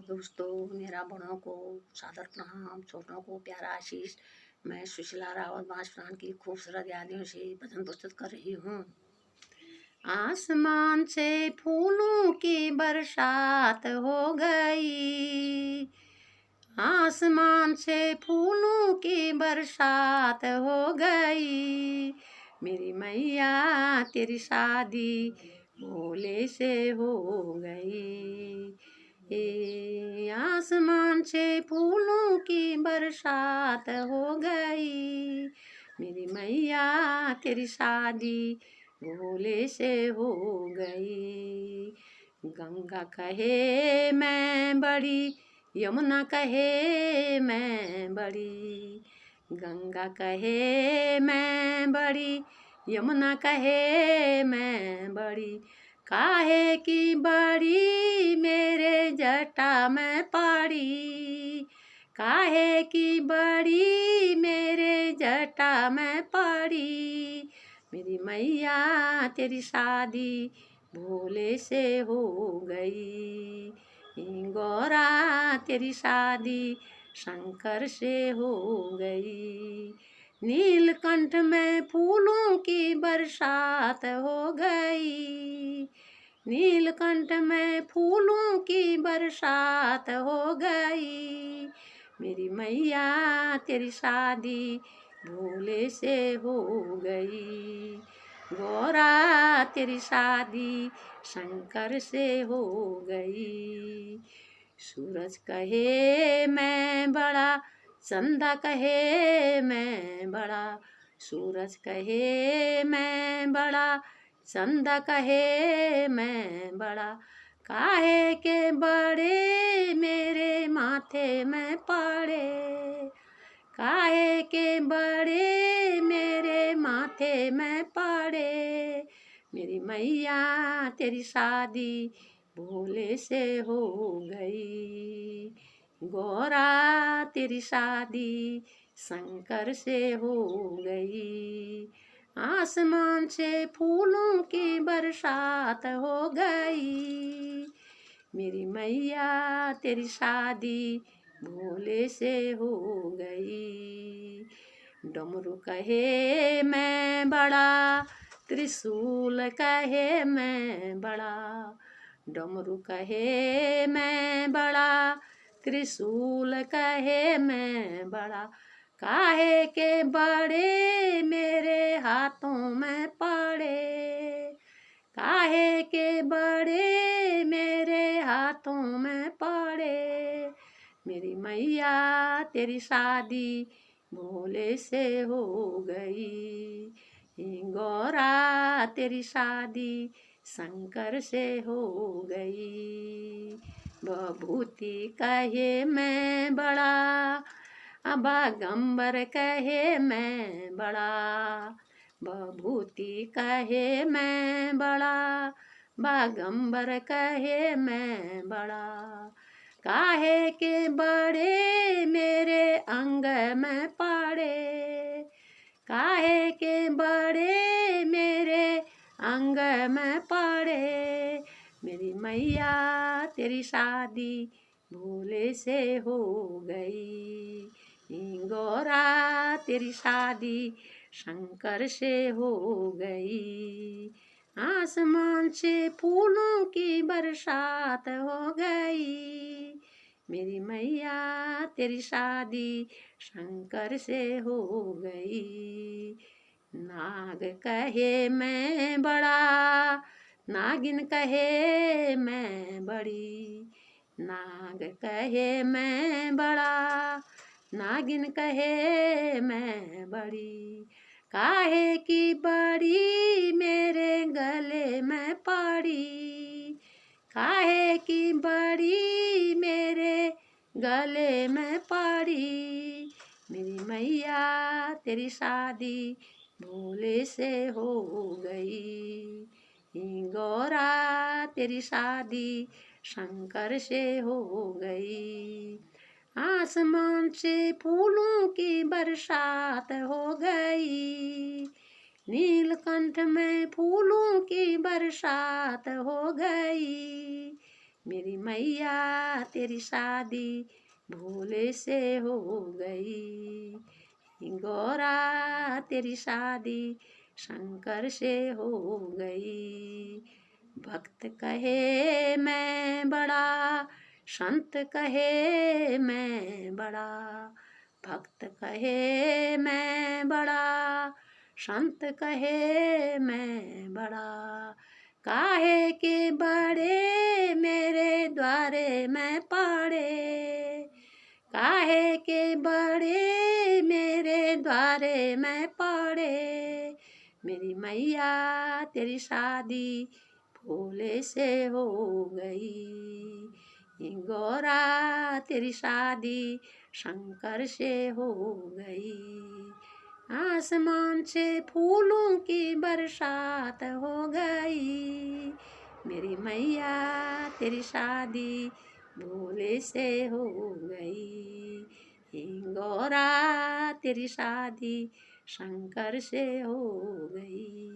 दोस्तों, मेरा बड़ों को सादर प्रणाम, छोटों को प्यारा आशीष। मैं सुशीला रावत बांस प्राण की खूबसूरत यादियों से भजन प्रस्तुत कर रही हूँ। आसमान से फूलों की बरसात हो गई, आसमान से फूलों की बरसात हो गई। मेरी मैया तेरी शादी भोले से हो गई। आसमान से फूलों की बरसात हो गई। मेरी मैया तेरी शादी भोले से हो गई। गंगा कहे मैं बड़ी, यमुना कहे मैं बड़ी। गंगा कहे मैं बड़ी, यमुना कहे मैं बड़ी। काहे की बड़ी मेरे जटा में पड़ी, काहे की बड़ी मेरे जटा में पड़ी। मेरी मैया तेरी शादी भोले से हो गई। गौरा तेरी शादी शंकर से हो गई। नीलकंठ में फूलों की बरसात हो गई, नीलकंठ में फूलों की बरसात हो गई। मेरी मैया तेरी शादी भोले से हो गई। गौरा तेरी शादी शंकर से हो गई। सूरज कहे मैं बड़ा, चंदा कहे मैं बड़ा। सूरज कहे मैं बड़ा, चंदा कहे मैं बड़ा। काहे के बड़े मेरे माथे में पड़े, काहे के बड़े मेरे माथे में पड़े। मेरी मैया तेरी शादी भोले से हो गई। गौरा तेरी शादी शंकर से हो गई। आसमान से फूलों की बरसात हो गई। मेरी मैया तेरी शादी भोले से हो गई। डमरू कहे मैं बड़ा, त्रिशूल कहे मैं बड़ा। डमरू कहे मैं बड़ा, त्रिशूल कहे मैं बड़ा। काहे के बड़े मेरे हाथों में पड़े, काहे के बड़े मेरे हाथों में पड़े। मेरी मैया तेरी शादी भोले से हो गई। गौरा तेरी शादी शंकर से हो गई। बभूति कहे मैं बड़ा, बागंबर कहे मैं बड़ा। बभूति कहे मैं बड़ा, बागंबर कहे मैं बड़ा। काहे के बड़े मेरे अंग में पड़े, काहे के बड़े मेरे अंग में पड़े। मेरी मैया तेरी शादी भोले से हो गई। गौरा तेरी शादी शंकर से हो गई। आसमान से फूलों की बरसात हो गई। मेरी मैया तेरी शादी शंकर से हो गई। नाग कहे मैं बड़ा, नागिन कहे मैं बड़ी। नाग कहे मैं बड़ा, नागिन कहे मैं बड़ी। काहे की बड़ी मेरे गले में पड़ी, काहे की बड़ी मेरे गले में पड़ी। मेरी मैया तेरी शादी भोले से हो गई। गौरा तेरी शादी शंकर से हो गई। आसमान से फूलों की बरसात हो गई। नीलकंठ में फूलों की बरसात हो गई। मेरी मैया तेरी शादी भोले से हो गई। गौरा तेरी शादी शंकर से हो गई। भक्त कहे मैं बड़ा, संत कहे मैं बड़ा। भक्त कहे मैं बड़ा, संत कहे मैं बड़ा। काहे के बड़े मेरे द्वारे मैं पड़े। काहे के बड़े मेरे द्वारे मैं पड़े। मेरी मैया तेरी शादी भोले से हो गई। गौरा तेरी शादी शंकर से हो गई। आसमान से फूलों की बरसात हो गई। मेरी मैया तेरी शादी भोले से हो गई। गौरा तेरी शादी शंकर से हो गई।